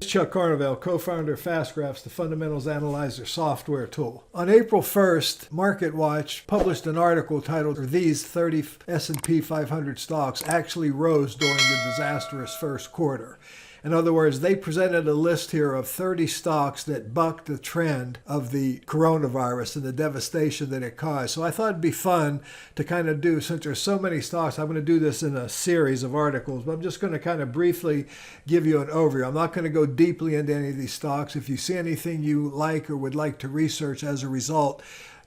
Chuck Carnevale, co-founder of FastGraphs, the Fundamentals Analyzer software tool. On April 1st, MarketWatch published an article titled, "These 30 S&P 500 stocks actually rose during the disastrous first quarter." In other words, they presented a list here of 30 stocks that bucked the trend of the coronavirus and the devastation that it caused. So I thought it'd be fun to kind of do, since there's so many stocks, I'm going to do this in a series of articles, but I'm just going to kind of briefly give you an overview. I'm not going to go deeply into any of these stocks. If you see anything you like or would like to research as a result,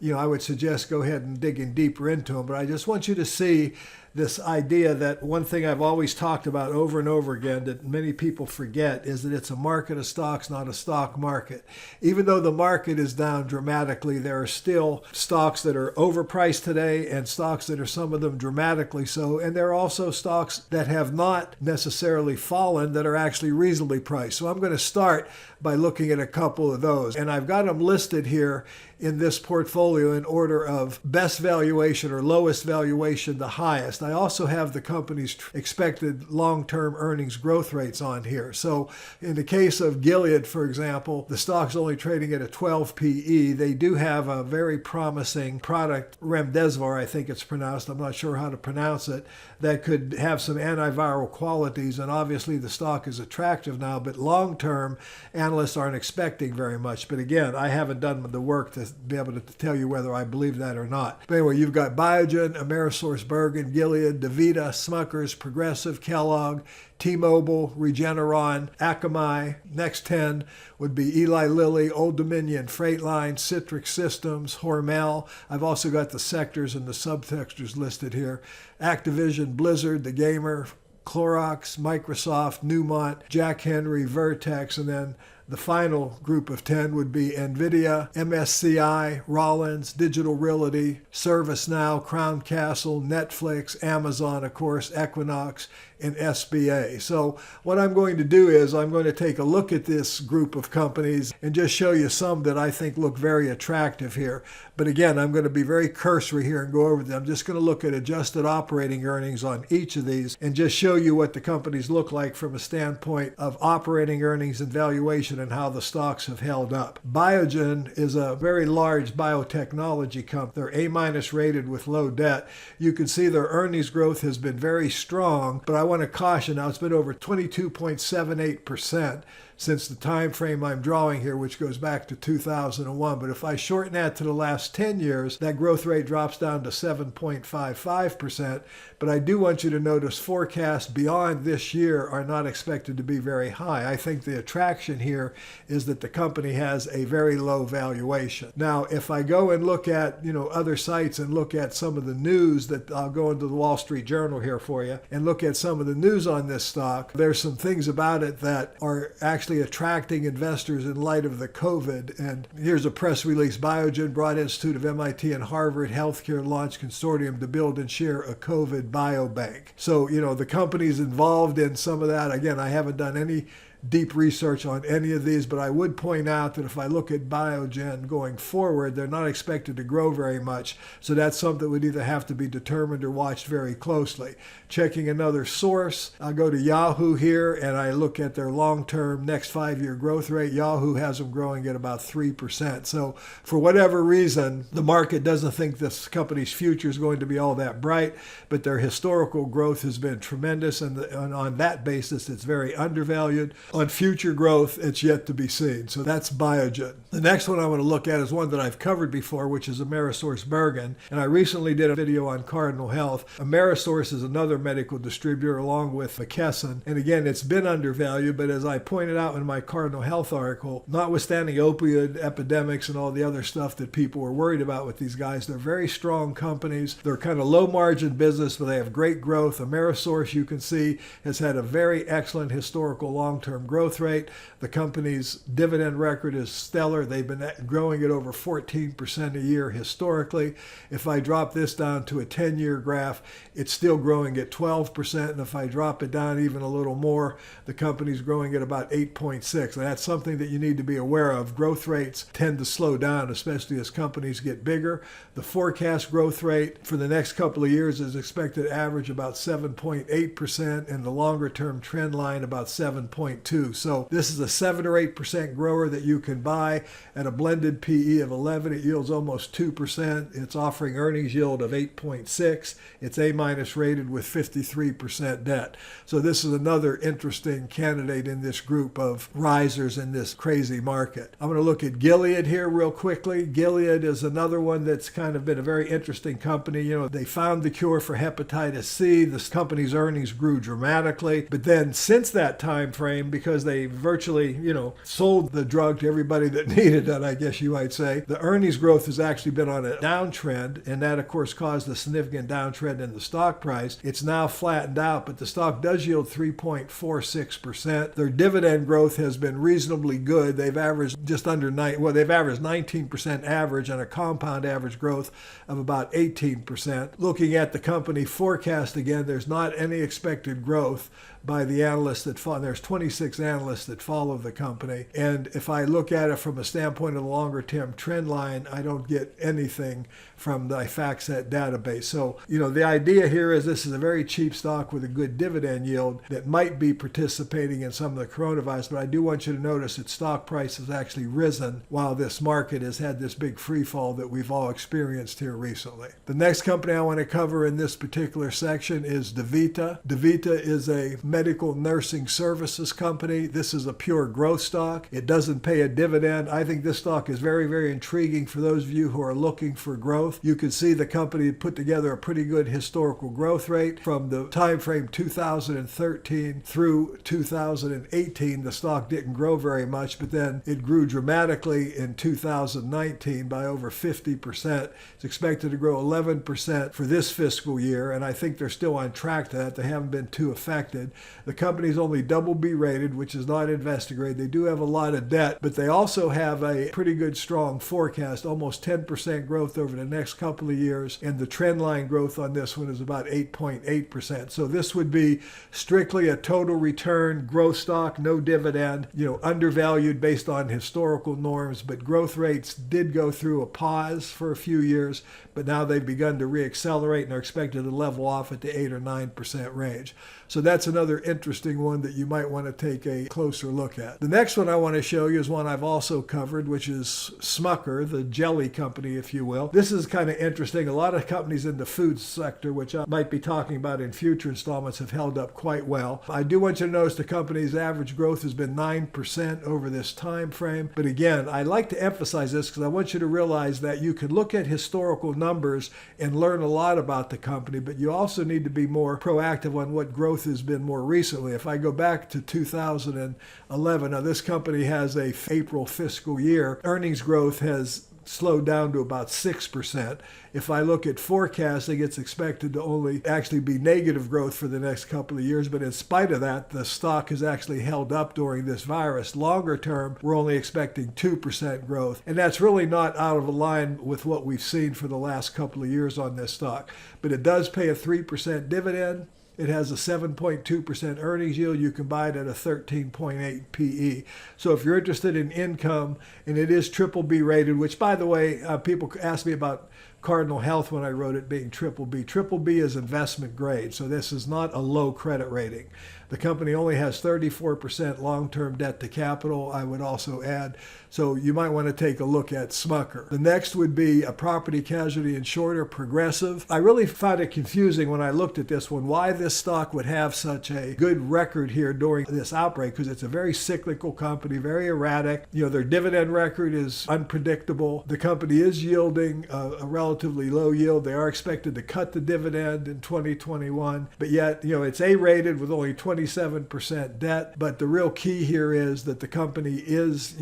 I would suggest go ahead and dig in deeper into them. But I just want you to see this idea that one thing I've always talked about over and over again that many people forget is that it's a market of stocks, not a stock market. Even though the market is down dramatically, there are still stocks that are overpriced today and stocks that are, some of them, dramatically so. And there are also stocks that have not necessarily fallen that are actually reasonably priced. So I'm going to start by looking at a couple of those. And I've got them listed here in this portfolio in order of best valuation or lowest valuation to highest. I also have the company's expected long-term earnings growth rates on here. So in the case of Gilead, for example, the stock's only trading at a 12 PE. They do have a very promising product, Remdesivir, I think it's pronounced. I'm not sure how to pronounce it, that could have some antiviral qualities. And obviously the stock is attractive now, but long-term, analysts aren't expecting very much. But again, I haven't done the work to be able to tell you whether I believe that or not. But anyway, you've got Biogen, AmerisourceBergen, Gilead, DaVita, Smuckers, Progressive, Kellogg, T-Mobile, Regeneron, Akamai. Next 10 would be Eli Lilly, Old Dominion, Freightline, Citrix Systems, Hormel. I've also got the sectors and the subsectors listed here. Activision, Blizzard, The Gamer, Clorox, Microsoft, Newmont, Jack Henry, Vertex, and then the final group of 10 would be NVIDIA, MSCI, Rollins, Digital Realty, ServiceNow, Crown Castle, Netflix, Amazon, of course, Equinox, and SBA. So what I'm going to do is I'm going to take a look at this group of companies and just show you some that I think look very attractive here. But again, I'm going to be very cursory here and go over them. I'm just going to look at adjusted operating earnings on each of these and just show you what the companies look like from a standpoint of operating earnings and valuation and how the stocks have held up. Biogen is a very large biotechnology company. They're A- rated with low debt. You can see their earnings growth has been very strong, but I want to caution, now it's been over 22.78% since the time frame I'm drawing here, which goes back to 2001. But if I shorten that to the last 10 years, that growth rate drops down to 7.55%. But I do want you to notice forecasts beyond this year are not expected to be very high. I think the attraction here is that the company has a very low valuation. Now, if I go and look at, other sites and look at some of the news that I'll go into the Wall Street Journal here for you and look at some of the news on this stock, there's some things about it that are actually attracting investors in light of the COVID. And here's a press release. Biogen, Broad Institute of MIT and Harvard Healthcare launched consortium to build and share a COVID biobank. So, the company's involved in some of that. Again, I haven't done any deep research on any of these, but I would point out that if I look at Biogen going forward, they're not expected to grow very much. So that's something that would either have to be determined or watched very closely. Checking another source, I'll go to Yahoo here and I look at their long-term next 5-year growth rate. Yahoo has them growing at about 3%. So for whatever reason, the market doesn't think this company's future is going to be all that bright, but their historical growth has been tremendous, and on that basis, it's very undervalued. On future growth, it's yet to be seen. So that's Biogen. The next one I want to look at is one that I've covered before, which is AmerisourceBergen. And I recently did a video on Cardinal Health. Amerisource is another medical distributor along with McKesson. And again, it's been undervalued, but as I pointed out in my Cardinal Health article, notwithstanding opioid epidemics and all the other stuff that people were worried about with these guys, they're very strong companies. They're kind of low margin business, but they have great growth. Amerisource, you can see, has had a very excellent historical long-term growth rate. The company's dividend record is stellar. They've been growing at over 14% a year historically. If I drop this down to a 10-year graph, it's still growing at 12%. And if I drop it down even a little more, the company's growing at about 8.6. And that's something that you need to be aware of. Growth rates tend to slow down, especially as companies get bigger. The forecast growth rate for the next couple of years is expected to average about 7.8%, and the longer-term trend line about 7.2%. 2. So this is a 7 or 8% grower that you can buy at a blended PE of 11. It yields almost 2%. It's offering earnings yield of 8.6. It's A- rated with 53% debt. So this is another interesting candidate in this group of risers in this crazy market. I'm going to look at Gilead here real quickly. Gilead is another one that's kind of been a very interesting company. You know, they found the cure for hepatitis C. This company's earnings grew dramatically. But then since that time frame, because they virtually, sold the drug to everybody that needed it, I guess you might say, the earnings growth has actually been on a downtrend. And that, of course, caused a significant downtrend in the stock price. It's now flattened out, but the stock does yield 3.46%. Their dividend growth has been reasonably good. They've averaged just under they've averaged 19% average and a compound average growth of about 18%. Looking at the company forecast again, there's not any expected growth by the analysts that follow. There's 26 analysts that follow the company. And if I look at it from a standpoint of the longer term trend line, I don't get anything from the FactSet database. So, the idea here is this is a very cheap stock with a good dividend yield that might be participating in some of the coronavirus. But I do want you to notice that stock price has actually risen while this market has had this big free fall that we've all experienced here recently. The next company I want to cover in this particular section is DaVita. DaVita is a medical nursing services company. This is a pure growth stock. It doesn't pay a dividend. I think this stock is very, very intriguing for those of you who are looking for growth. You can see the company put together a pretty good historical growth rate from the time frame 2013 through 2018. The stock didn't grow very much, but then it grew dramatically in 2019 by over 50%. It's expected to grow 11% for this fiscal year, and I think they're still on track to that. They haven't been too affected. The company's only BB rated, which is not investment grade. They do have a lot of debt, but they also have a pretty good strong forecast, almost 10% growth over the next couple of years, and the trend line growth on this one is about 8.8%. So this would be strictly a total return growth stock, no dividend, undervalued based on historical norms, but growth rates did go through a pause for a few years, but now they've begun to reaccelerate and are expected to level off at the 8 or 9% range. So that's another interesting one that you might want to take a closer look at. The next one I want to show you is one I've also covered, which is Smucker, the jelly company, if you will. This is kind of interesting. A lot of companies in the food sector, which I might be talking about in future installments, have held up quite well. I do want you to notice the company's average growth has been 9% over this time frame. But again, I like to emphasize this because I want you to realize that you can look at historical numbers and learn a lot about the company, but you also need to be more proactive on what growth has been more recently. If I go back to 2011, now this company has a April fiscal year, earnings growth has slowed down to about 6%. If I look at forecasting, it's expected to only actually be negative growth for the next couple of years, but in spite of that, the stock has actually held up during this virus. Longer term, we're only expecting 2% growth, and that's really not out of line with what we've seen for the last couple of years on this stock. But it does pay a 3% dividend. It has a 7.2% earnings yield. You can buy it at a 13.8 PE. So if you're interested in income, and it is BBB rated, which, by the way, people ask me about Cardinal Health when I wrote it being BBB. BBB is investment grade, so this is not a low credit rating. The company only has 34% long-term debt to capital, I would also add. So you might want to take a look at Smucker. The next would be a property casualty insurer, Progressive. I really found it confusing when I looked at this one, why this stock would have such a good record here during this outbreak, because it's a very cyclical company, very erratic. Their dividend record is unpredictable. The company is yielding a relatively low yield. They are expected to cut the dividend in 2021, but yet, it's A-rated with only 27% debt. But the real key here is that the company is,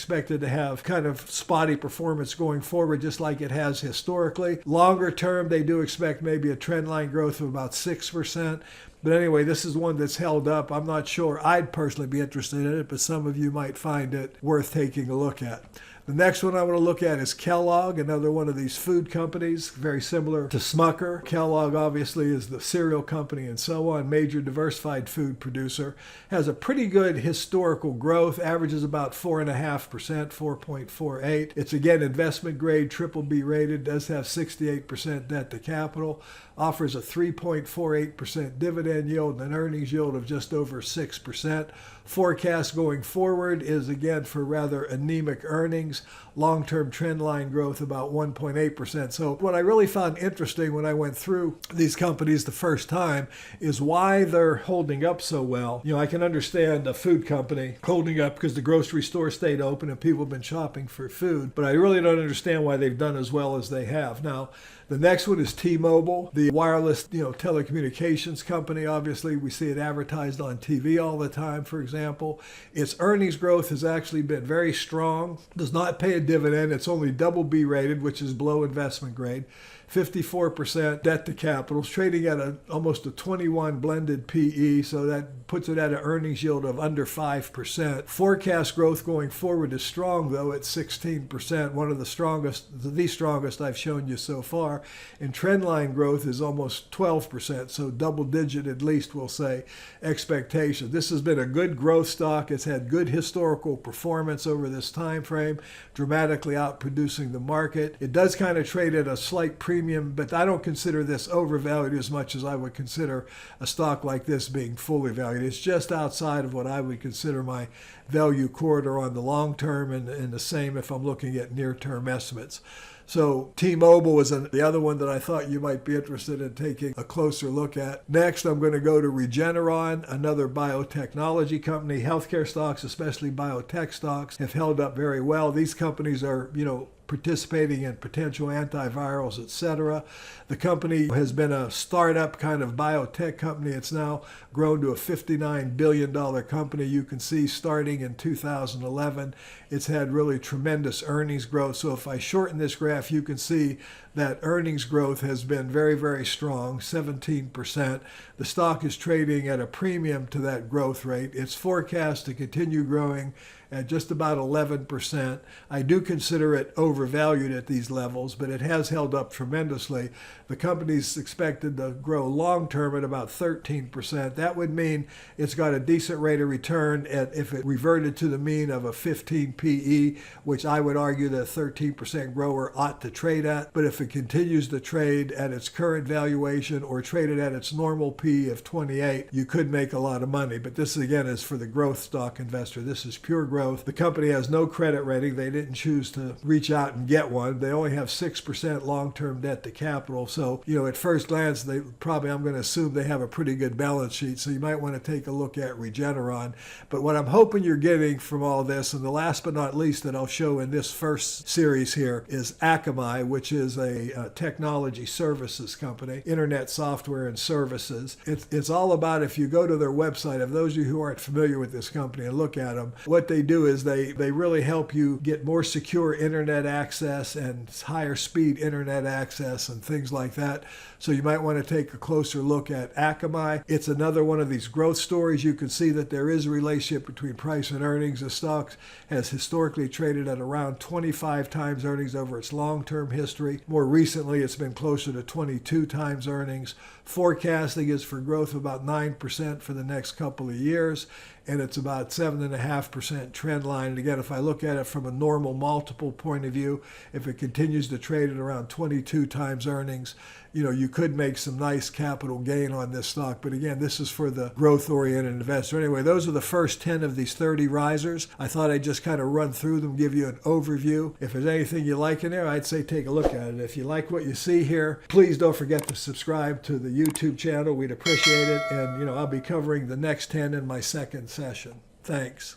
expected to have kind of spotty performance going forward, just like it has historically. Longer term, they do expect maybe a trend line growth of about 6%. But anyway, this is one that's held up. I'm not sure I'd personally be interested in it, but some of you might find it worth taking a look at. The next one I want to look at is Kellogg, another one of these food companies, very similar to Smucker. Kellogg obviously is the cereal company and so on, major diversified food producer. Has a pretty good historical growth, averages about 4.5%, 4.48. It's again investment grade, BBB rated, does have 68% debt to capital, offers a 3.48% dividend dividend yield and an earnings yield of just over 6%. Forecast going forward is again for rather anemic earnings, long-term trend line growth about 1.8%. So what I really found interesting when I went through these companies the first time is why they're holding up so well. I can understand a food company holding up because the grocery store stayed open and people have been shopping for food, but I really don't understand why they've done as well as they have. Now, the next one is T-Mobile, the wireless, telecommunications company. Obviously, we see it advertised on TV all the time, for example. Its earnings growth has actually been very strong. Does not pay a dividend. It's only double B rated, which is below investment grade. 54% debt to capital, trading at almost a 21 blended PE, so that puts it at an earnings yield of under 5%. Forecast growth going forward is strong, though, at 16%, one of the strongest I've shown you so far. And trendline growth is almost 12%, so double digit at least, we'll say, expectation. This has been a good growth stock. It's had good historical performance over this time frame, dramatically outproducing the market. It does kind of trade at a slight premium, but I don't consider this overvalued as much as I would consider a stock like this being fully valued. It's just outside of what I would consider my value corridor on the long term, and the same if I'm looking at near-term estimates. So T-Mobile is the other one that I thought you might be interested in taking a closer look at. Next, I'm going to go to Regeneron, another biotechnology company. Healthcare stocks, especially biotech stocks, have held up very well. These companies are, participating in potential antivirals, etc. The company has been a startup kind of biotech company. It's now grown to a $59 billion company. You can see starting in 2011, it's had really tremendous earnings growth. So if I shorten this graph, you can see that earnings growth has been very, very strong, 17%. The stock is trading at a premium to that growth rate. It's forecast to continue growing at just about 11%. I do consider it overvalued at these levels, but it has held up tremendously. The company's expected to grow long-term at about 13%. That would mean it's got a decent rate of return if it reverted to the mean of a 15 PE, which I would argue that a 13% grower ought to trade at. But if it continues to trade at its current valuation or traded at its normal PE of 28, you could make a lot of money. But this, again, is for the growth stock investor. This is pure growth. The company has no credit rating. They didn't choose to reach out and get one. They only have 6% long-term debt to capital. So, at first glance, I'm going to assume they have a pretty good balance sheet. So you might want to take a look at Regeneron. But what I'm hoping you're getting from all this, and the last but not least that I'll show in this first series here, is Akamai, which is a technology services company, internet software and services. It's all about, if you go to their website, of those of you who aren't familiar with this company and look at them, what they do is they really help you get more secure internet access and higher speed internet access and things like that. So you might want to take a closer look at Akamai. It's another one of these growth stories. You can see that there is a relationship between price and earnings. The stock has historically traded at around 25 times earnings over its long-term history. More recently, it's been closer to 22 times earnings. Forecasting is for growth of about 9% for the next couple of years, and it's about 7.5% trend line. And again, if I look at it from a normal multiple point of view, if it continues to trade at around 22 times earnings, you could make some nice capital gain on this stock. But again, this is for the growth-oriented investor. Anyway, those are the first 10 of these 30 risers. I thought I'd just kind of run through them, give you an overview. If there's anything you like in there, I'd say take a look at it. If you like what you see here, please don't forget to subscribe to the YouTube channel. We'd appreciate it. And, I'll be covering the next 10 in my second session. Thanks.